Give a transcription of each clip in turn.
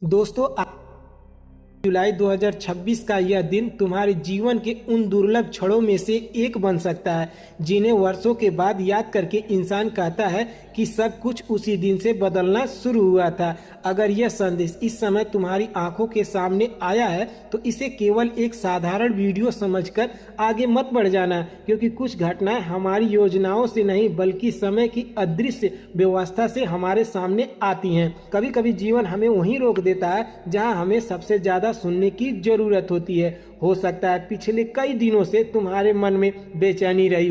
दोस्तों, जुलाई 2026 का यह दिन तुम्हारे जीवन के उन दुर्लभ क्षणों में से एक बन सकता है जिन्हें वर्षों के बाद याद करके इंसान कहता है कि सब कुछ उसी दिन से बदलना शुरू हुआ था। अगर यह संदेश इस समय तुम्हारी आंखों के सामने आया है तो इसे केवल एक साधारण वीडियो समझकर आगे मत बढ़ जाना, क्योंकि कुछ घटनाएं हमारी योजनाओं से नहीं बल्कि समय की अदृश्य व्यवस्था से हमारे सामने आती हैं। कभी कभी जीवन हमें वहीं रोक देता है जहां हमें सबसे ज्यादा सुनने की जरूरत होती है। हो सकता है पिछले कई दिनों से तुम्हारे मन में बेचैनी रही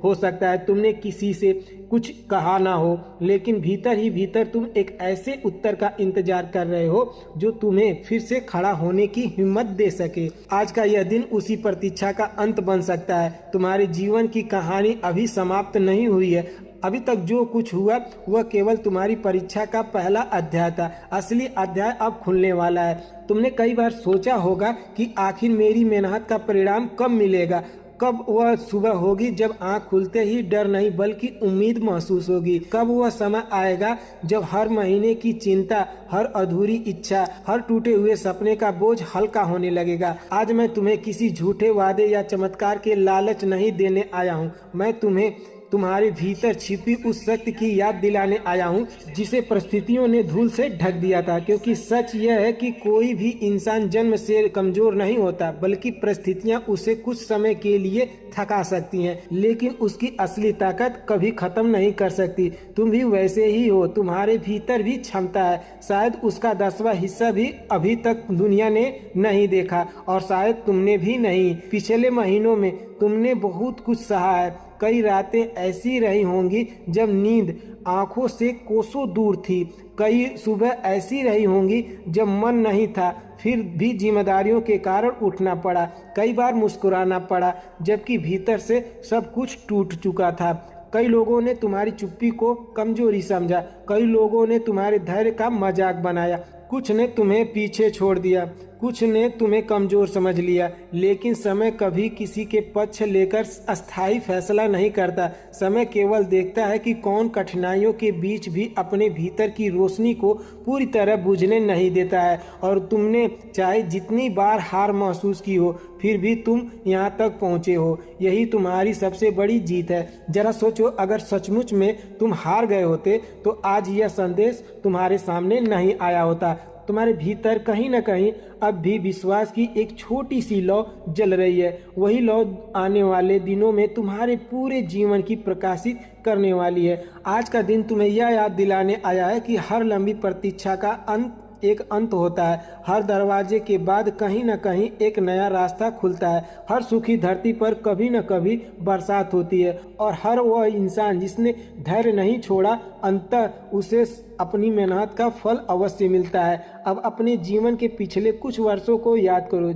हो सकता है तुमने किसी से कुछ कहा ना हो, लेकिन भीतर ही भीतर तुम एक ऐसे उत्तर का इंतजार कर रहे हो जो तुम्हें फिर से खड़ा होने की हिम्मत दे सके। आज का यह दिन उसी प्रतीक्षा का अंत बन सकता है। तुम्हारे जीवन की कहानी अभी समाप्त नहीं हुई है। अभी तक जो कुछ हुआ वह केवल तुम्हारी परीक्षा का पहला अध्याय था। असली अध्याय अब खुलने वाला है। तुमने कई बार सोचा होगा कि आखिर मेरी मेहनत का परिणाम कब मिलेगा, कब वह सुबह होगी जब आंख खुलते ही डर नहीं बल्कि उम्मीद महसूस होगी, कब वह समय आएगा जब हर महीने की चिंता, हर अधूरी इच्छा, हर टूटे हुए सपने का बोझ हल्का होने लगेगा। आज मैं तुम्हें किसी झूठे वादे या चमत्कार के लालच नहीं देने आया हूँ। मैं तुम्हें तुम्हारे भीतर छिपी उस शक्ति की याद दिलाने आया हूँ जिसे परिस्थितियों ने धूल से ढक दिया था। क्योंकि सच यह है कि कोई भी इंसान जन्म से कमजोर नहीं होता, बल्कि परिस्थितियाँ उसे कुछ समय के लिए थका सकती हैं, लेकिन उसकी असली ताकत कभी खत्म नहीं कर सकती। तुम भी वैसे ही हो। तुम्हारे भीतर भी क्षमता है, शायद उसका 10वां हिस्सा भी अभी तक दुनिया ने नहीं देखा, और शायद तुमने भी नहीं। पिछले महीनों में तुमने बहुत कुछ सहा है। कई रातें ऐसी रही होंगी जब नींद आंखों से कोसों दूर थी। कई सुबह ऐसी रही होंगी जब मन नहीं था, फिर भी जिम्मेदारियों के कारण उठना पड़ा। कई बार मुस्कुराना पड़ा जबकि भीतर से सब कुछ टूट चुका था। कई लोगों ने तुम्हारी चुप्पी को कमजोरी समझा, कई लोगों ने तुम्हारे धैर्य का मजाक बनाया, कुछ ने तुम्हें पीछे छोड़ दिया, कुछ ने तुम्हें कमजोर समझ लिया। लेकिन समय कभी किसी के पक्ष लेकर अस्थायी फैसला नहीं करता। समय केवल देखता है कि कौन कठिनाइयों के बीच भी अपने भीतर की रोशनी को पूरी तरह बुझने नहीं देता है। और तुमने चाहे जितनी बार हार महसूस की हो, फिर भी तुम यहाँ तक पहुँचे हो। यही तुम्हारी सबसे बड़ी जीत है। जरा सोचो, अगर सचमुच में तुम हार गए होते तो आज यह संदेश तुम्हारे सामने नहीं आया होता। तुम्हारे भीतर कहीं न कहीं अब भी विश्वास की एक छोटी सी लौ जल रही है। वही लौ आने वाले दिनों में तुम्हारे पूरे जीवन की प्रकाशित करने वाली है। आज का दिन तुम्हें यह याद दिलाने आया है कि हर लंबी प्रतीक्षा का एक अंत होता है। हर दरवाजे के बाद कहीं न कहीं एक नया रास्ता खुलता है। हर सूखी धरती पर कभी न कभी बरसात होती है, और हर वह इंसान जिसने धैर्य नहीं छोड़ा, अंततः उसे अपनी मेहनत का फल अवश्य मिलता है। अब अपने जीवन के पिछले कुछ वर्षों को याद करो।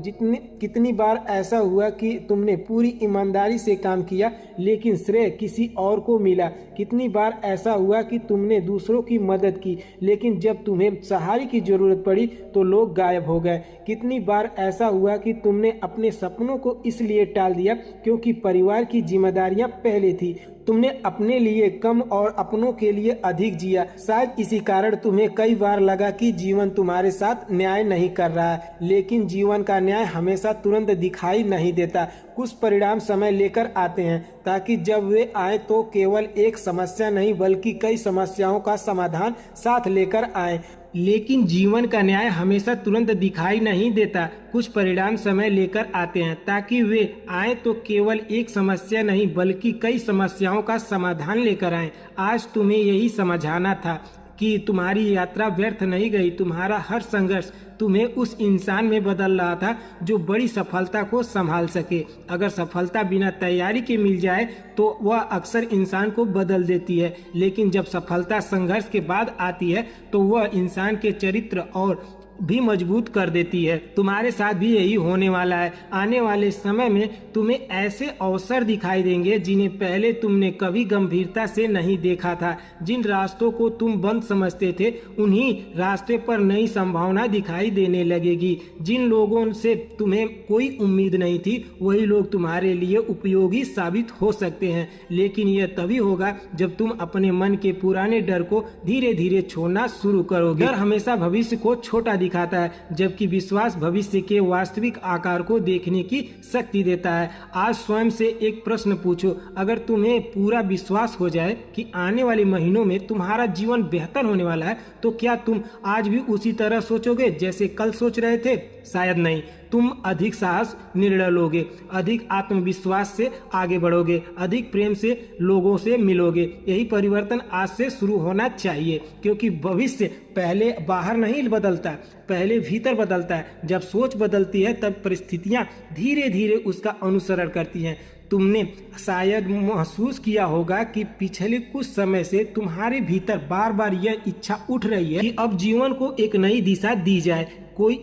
कितनी बार ऐसा हुआ कि तुमने पूरी ईमानदारी से काम किया लेकिन श्रेय किसी और को मिला। कितनी बार ऐसा हुआ कि तुमने दूसरों की मदद की, लेकिन जब तुम्हें सहारे की जरूरत पड़ी तो लोग गायब हो गए। कितनी बार ऐसा हुआ कि तुमने अपने सपनों को इसलिए टाल दिया क्योंकि परिवार की जिम्मेदारियां पहले थी। तुमने अपने लिए कम और अपनों के लिए अधिक जिया। शायद इसी कारण तुम्हें कई बार लगा कि जीवन तुम्हारे साथ न्याय नहीं कर रहा है। लेकिन जीवन का न्याय हमेशा तुरंत दिखाई नहीं देता। कुछ परिणाम समय लेकर आते हैं, ताकि जब वे आए तो केवल एक समस्या नहीं बल्कि कई समस्याओं का समाधान साथ लेकर आए। लेकिन जीवन का न्याय हमेशा तुरंत दिखाई नहीं देता। कुछ परिणाम समय लेकर आते हैं, ताकि वे आए तो केवल एक समस्या नहीं बल्कि कई समस्याओं का समाधान लेकर आए। आज तुम्हें यही समझाना था कि तुम्हारी यात्रा व्यर्थ नहीं गई। तुम्हारा हर संघर्ष तुम्हें उस इंसान में बदल रहा था जो बड़ी सफलता को संभाल सके। अगर सफलता बिना तैयारी के मिल जाए तो वह अक्सर इंसान को बदल देती है, लेकिन जब सफलता संघर्ष के बाद आती है तो वह इंसान के चरित्र और भी मजबूत कर देती है। तुम्हारे साथ भी यही होने वाला है। आने वाले समय में तुम्हें ऐसे अवसर दिखाई देंगे जिन्हें पहले तुमने कभी गंभीरता से नहीं देखा था। जिन रास्तों को तुम बंद समझते थे, उन्हीं रास्ते पर नई संभावना दिखाई देने लगेगी। जिन लोगों से तुम्हें कोई उम्मीद नहीं थी, वही लोग तुम्हारे लिए उपयोगी साबित हो सकते हैं। लेकिन यह तभी होगा जब तुम अपने मन के पुराने डर को धीरे धीरे छोड़ना शुरू करोगे। डर हमेशा भविष्य को छोटा दिखाता है, जबकि विश्वास भविष्य के वास्तविक आकार को देखने की शक्ति देता है। आज स्वयं से एक प्रश्न पूछो, अगर तुम्हें पूरा विश्वास हो जाए कि आने वाले महीनों में तुम्हारा जीवन बेहतर होने वाला है, तो क्या तुम आज भी उसी तरह सोचोगे जैसे कल सोच रहे थे? शायद नहीं। तुम अधिक साहस निर्णय लोगे, अधिक आत्मविश्वास से आगे बढ़ोगे, अधिक प्रेम से लोगों से मिलोगे। यही परिवर्तन आज से शुरू होना चाहिए, क्योंकि भविष्य पहले बाहर नहीं बदलता, पहले भीतर बदलता है। जब सोच बदलती है तब परिस्थितियां धीरे धीरे उसका अनुसरण करती हैं। तुमने शायद महसूस किया होगा कि पिछले कुछ समय से तुम्हारे भीतर बार बार यह इच्छा उठ रही है कि अब जीवन को एक नई दिशा दी जाए।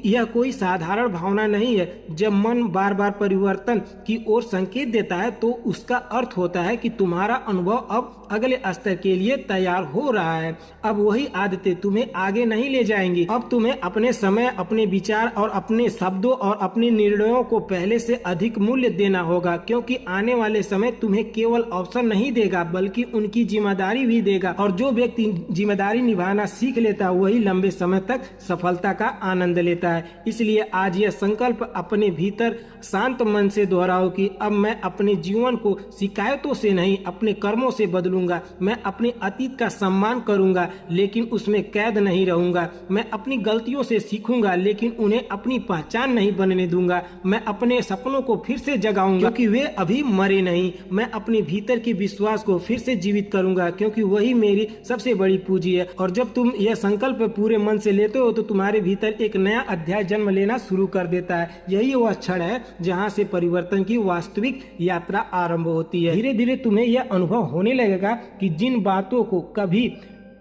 यह कोई साधारण भावना नहीं है। जब मन बार बार परिवर्तन की ओर संकेत देता है तो उसका अर्थ होता है कि तुम्हारा अनुभव अब अगले स्तर के लिए तैयार हो रहा है। अब वही आदतें तुम्हें आगे नहीं ले जाएंगी। अब तुम्हें अपने समय, अपने विचार और अपने शब्दों और अपने निर्णयों को पहले से अधिक मूल्य देना होगा, क्योंकि आने वाले समय तुम्हें केवल अवसर नहीं देगा बल्कि उनकी जिम्मेदारी भी देगा। और जो व्यक्ति जिम्मेदारी निभाना सीख लेता है वही लंबे समय तक सफलता का आनंद लेता है। इसलिए आज यह संकल्प अपने भीतर शांत मन से दोहराओ कि अब मैं अपने जीवन को शिकायतों से नहीं, अपने कर्मों से बदलूंगा। मैं अपने अतीत का सम्मान करूंगा लेकिन उसमें कैद नहीं रहूंगा। मैं अपनी गलतियों से सीखूंगा लेकिन उन्हें अपनी पहचान नहीं बनने दूंगा। मैं अपने सपनों को फिर से जगाऊंगा क्योंकि वे अभी मरे नहीं। मैं अपने भीतर के विश्वास को फिर से जीवित करूंगा क्योंकि वही मेरी सबसे बड़ी पूंजी है। और जब तुम यह संकल्प पूरे मन से लेते हो तो तुम्हारे भीतर एक नया अध्याय जन्म लेना शुरू कर देता है। यही वह क्षण है जहां से परिवर्तन की वास्तविक यात्रा आरंभ होती है। धीरे धीरे तुम्हें यह अनुभव होने लगेगा कि जिन बातों को कभी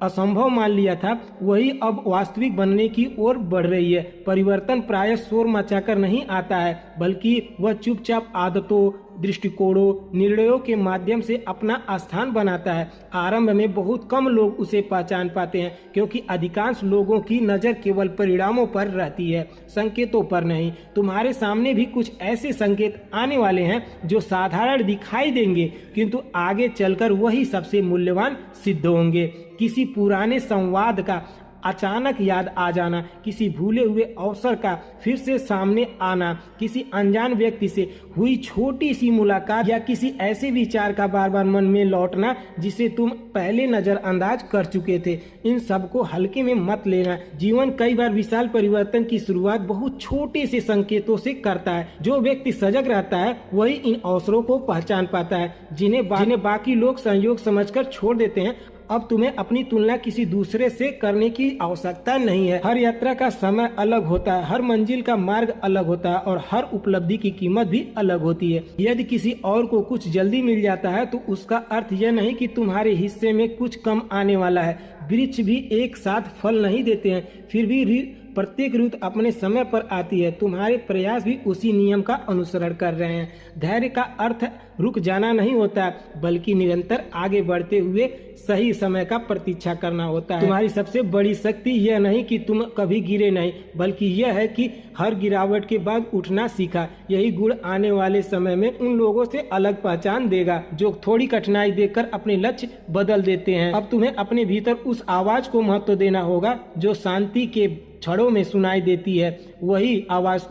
असंभव मान लिया था वही अब वास्तविक बनने की ओर बढ़ रही है। परिवर्तन प्रायः शोर मचाकर नहीं आता है बल्कि वह चुपचाप आदतों, दृष्टिकोणों, निर्णयों के माध्यम से अपना स्थान बनाता है। आरंभ में बहुत कम लोग उसे पहचान पाते हैं क्योंकि अधिकांश लोगों की नज़र केवल परिणामों पर रहती है, संकेतों पर नहीं। तुम्हारे सामने भी कुछ ऐसे संकेत आने वाले हैं जो साधारण दिखाई देंगे किंतु आगे चलकर वही सबसे मूल्यवान सिद्ध होंगे। किसी पुराने संवाद का अचानक याद आ जाना, किसी भूले हुए अवसर का फिर से सामने आना, किसी अनजान व्यक्ति से हुई छोटी सी मुलाकात या किसी ऐसे विचार का बार बार मन में लौटना जिसे तुम पहले नजरअंदाज कर चुके थे। इन सब को हल्के में मत लेना। जीवन कई बार विशाल परिवर्तन की शुरुआत बहुत छोटे से संकेतों से करता है। जो व्यक्ति सजग रहता है वही इन अवसरों को पहचान पाता है जिन्हें बाकी लोग संयोग समझकर छोड़ देते हैं। अब तुम्हें अपनी तुलना किसी दूसरे से करने की आवश्यकता नहीं है। हर यात्रा का समय अलग होता है, हर मंजिल का मार्ग अलग होता है और हर उपलब्धि की कीमत भी अलग होती है। यदि किसी और को कुछ जल्दी मिल जाता है तो उसका अर्थ यह नहीं कि तुम्हारे हिस्से में कुछ कम आने वाला है। वृक्ष भी एक साथ फल नहीं देते हैं, फिर भी प्रत्येक ऋतु अपने समय पर आती है। तुम्हारे प्रयास भी उसी नियम का अनुसरण कर रहे हैं। धैर्य का अर्थ रुक जाना नहीं होता बल्कि निरंतर आगे बढ़ते हुए सही समय का प्रतीक्षा करना होता है। तुम्हारी सबसे बड़ी शक्ति यह नहीं कि तुम कभी गिरे नहीं बल्कि यह है कि हर गिरावट के बाद उठना सीखा। यही गुण आने वाले समय में उन लोगों से अलग पहचान देगा जो थोड़ी कठिनाई देखकर अपने लक्ष्य बदल देते हैं। अब तुम्हें अपने भीतर उस आवाज को महत्व देना होगा जो शांति के क्षणों में सुनाई देती है। वही आवाज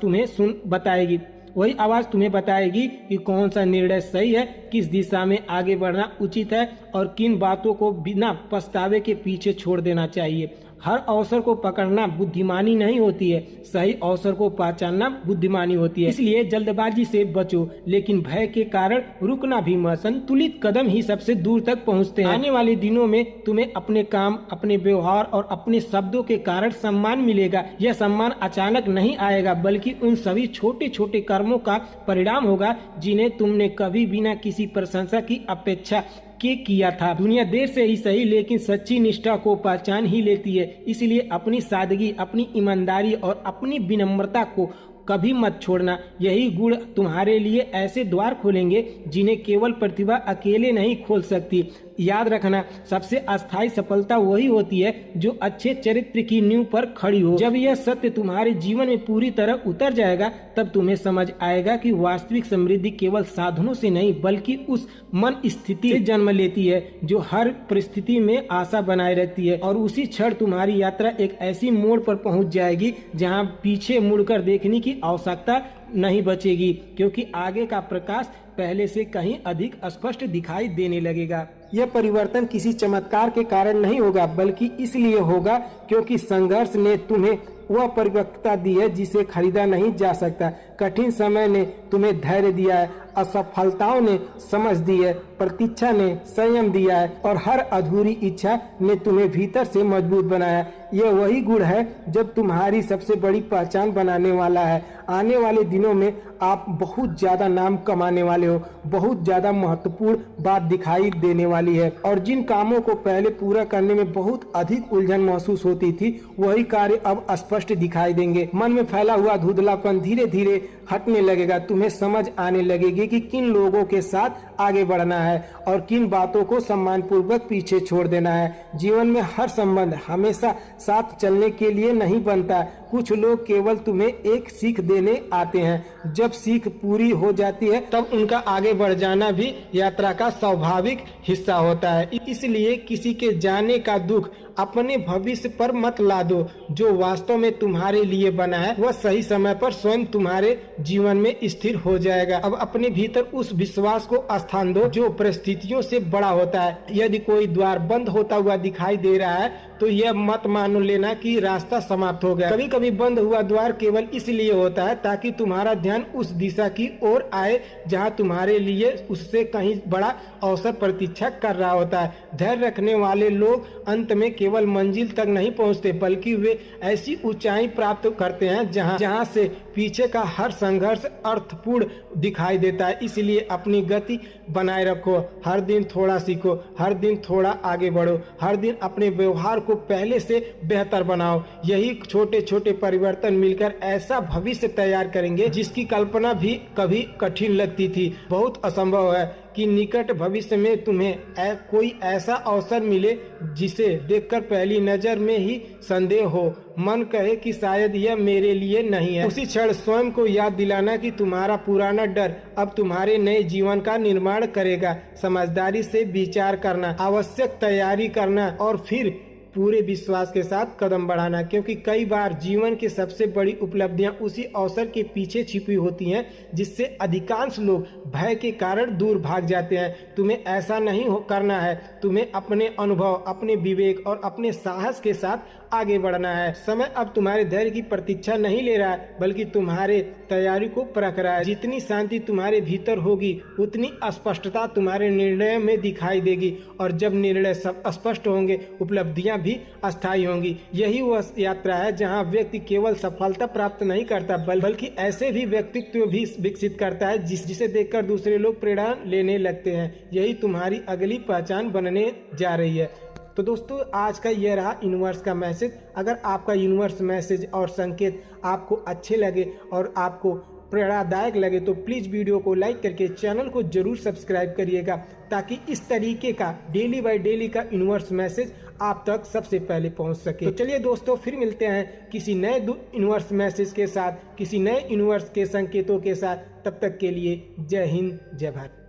तुम्हें बताएगी कि कौन सा निर्णय सही है, किस दिशा में आगे बढ़ना उचित है और किन बातों को बिना पछतावे के पीछे छोड़ देना चाहिए। हर अवसर को पकड़ना बुद्धिमानी नहीं होती है, सही अवसर को पहचानना बुद्धिमानी होती है। इसलिए जल्दबाजी से बचो लेकिन भय के कारण रुकना भी मत। संतुलित कदम ही सबसे दूर तक पहुंचते हैं। आने वाले दिनों में तुम्हें अपने काम, अपने व्यवहार और अपने शब्दों के कारण सम्मान मिलेगा। यह सम्मान अचानक नहीं आएगा बल्कि उन सभी छोटे छोटे कर्मों का परिणाम होगा जिन्हें तुमने कभी बिना किसी प्रशंसा की अपेक्षा के किया था। दुनिया देर से ही सही लेकिन सच्ची निष्ठा को पहचान ही लेती है। इसलिए अपनी सादगी, अपनी ईमानदारी और अपनी विनम्रता को कभी मत छोड़ना। यही गुण तुम्हारे लिए ऐसे द्वार खोलेंगे जिन्हें केवल प्रतिभा अकेले नहीं खोल सकती। याद रखना, सबसे अस्थायी सफलता वही होती है जो अच्छे चरित्र की नींव पर खड़ी हो। जब यह सत्य तुम्हारे जीवन में पूरी तरह उतर जाएगा तब तुम्हें समझ आएगा कि वास्तविक समृद्धि केवल साधनों से नहीं बल्कि उस मन स्थिति से जन्म लेती है जो हर परिस्थिति में आशा बनाए रखती है। और उसी क्षण तुम्हारी यात्रा एक ऐसी मोड़ पर पहुंच जाएगी जहां पीछे मुड़कर देखने की आवश्यकता नहीं बचेगी, क्योंकि आगे का प्रकाश पहले से कहीं अधिक स्पष्ट दिखाई देने लगेगा। यह परिवर्तन किसी चमत्कार के कारण नहीं होगा बल्कि इसलिए होगा क्योंकि संघर्ष ने तुम्हें वह परिपक्वता दी है जिसे खरीदा नहीं जा सकता। कठिन समय ने तुम्हें धैर्य दिया है, असफलताओं ने समझ दी है, प्रतीक्षा ने संयम दिया है और हर अधूरी इच्छा ने तुम्हें भीतर से मजबूत बनाया। यह वही गुण है जब तुम्हारी सबसे बड़ी पहचान बनाने वाला है। आने वाले दिनों में आप बहुत ज्यादा नाम कमाने वाले हो, बहुत ज्यादा महत्वपूर्ण बात दिखाई देने वाली है और जिन कामों को पहले पूरा करने में बहुत अधिक उलझन महसूस होती थी वही कार्य अब स्पष्ट दिखाई देंगे। मन में फैला हुआ धुंधलापन धीरे धीरे हटने लगेगा। तुम्हें समझ आने लगेगी कि किन लोगों के साथ आगे बढ़ना है और किन बातों को सम्मानपूर्वक पीछे छोड़ देना है। जीवन में हर संबंध हमेशा साथ चलने के लिए नहीं बनता। कुछ लोग केवल तुम्हें एक सीख देने आते हैं। जब सीख पूरी हो जाती है तब उनका आगे बढ़ जाना भी यात्रा का स्वाभाविक हिस्सा होता है। इसलिए किसी के जाने का दुख अपने भविष्य पर मत लादो। जो वास्तव में तुम्हारे लिए बना है वह सही समय पर स्वयं तुम्हारे जीवन में स्थिर हो जाएगा। अब अपने भीतर उस विश्वास को स्थान दो जो परिस्थितियों से बड़ा होता है। यदि कोई द्वार बंद होता हुआ दिखाई दे रहा है तो यह मत मान लेना कि रास्ता समाप्त हो गया। कभी कभी बंद हुआ द्वार केवल इसलिए होता है ताकि तुम्हारा ध्यान उस दिशा की ओर आए जहां तुम्हारे लिए उससे कहीं बड़ा अवसर प्रतीक्षा कर रहा होता है। धैर्य रखने वाले लोग अंत में केवल मंजिल तक नहीं पहुंचते बल्कि वे ऐसी ऊंचाई प्राप्त करते हैं जहां से पीछे का हर संघर्ष अर्थपूर्ण दिखाई देता है। इसलिए अपनी गति बनाए रखो, हर दिन थोड़ा सीखो, हर दिन थोड़ा आगे बढ़ो, हर दिन अपने व्यवहार को पहले से बेहतर बनाओ। यही छोटे छोटे परिवर्तन मिलकर ऐसा भविष्य तैयार करेंगे जिसकी कल्पना भी कभी कठिन लगती थी। बहुत असंभव है कि निकट भविष्य में तुम्हें कोई ऐसा अवसर मिले जिसे देखकर पहली नजर में ही संदेह हो, मन कहे कि शायद यह मेरे लिए नहीं है। उसी क्षण स्वयं को याद दिलाना कि तुम्हारा पुराना डर अब तुम्हारे नए जीवन का निर्माण करेगा। समझदारी से विचार करना, आवश्यक तैयारी करना और फिर पूरे विश्वास के साथ कदम बढ़ाना, क्योंकि कई बार जीवन की सबसे बड़ी उपलब्धियां उसी अवसर के पीछे छिपी होती हैं जिससे अधिकांश लोग भय के कारण दूर भाग जाते हैं। तुम्हें ऐसा नहीं करना है। तुम्हें अपने अनुभव, अपने विवेक और अपने साहस के साथ आगे बढ़ना है। समय अब तुम्हारे धैर्य की प्रतीक्षा नहीं ले रहा है बल्कि तुम्हारे तैयारी को परख रहा है। जितनी शांति तुम्हारे भीतर होगी उतनी स्पष्टता तुम्हारे निर्णय में दिखाई देगी और जब निर्णय सब स्पष्ट होंगे उपलब्धियां भी अस्थायी होंगी। यही वह यात्रा है जहां व्यक्ति केवल सफलता प्राप्त नहीं करता बल्कि ऐसे भी व्यक्तित्व भी विकसित करता है जिसे देखकर दूसरे लोग प्रेरणा लेने लगते हैं। यही तुम्हारी अगली पहचान बनने जा रही है। तो दोस्तों आज का यह रहा यूनिवर्स का मैसेज। अगर आपका यूनिवर्स मैसेज और संकेत आपको अच्छे लगे और आपको प्रेरणादायक लगे तो प्लीज़ वीडियो को लाइक करके चैनल को जरूर सब्सक्राइब करिएगा ताकि इस तरीके का डेली बाय डेली का यूनिवर्स मैसेज आप तक सबसे पहले पहुंच सके। तो चलिए दोस्तों फिर मिलते हैं किसी नए यूनिवर्स मैसेज के साथ, किसी नए यूनिवर्स के संकेतों के साथ। तब तक के लिए जय हिंद, जय भारत।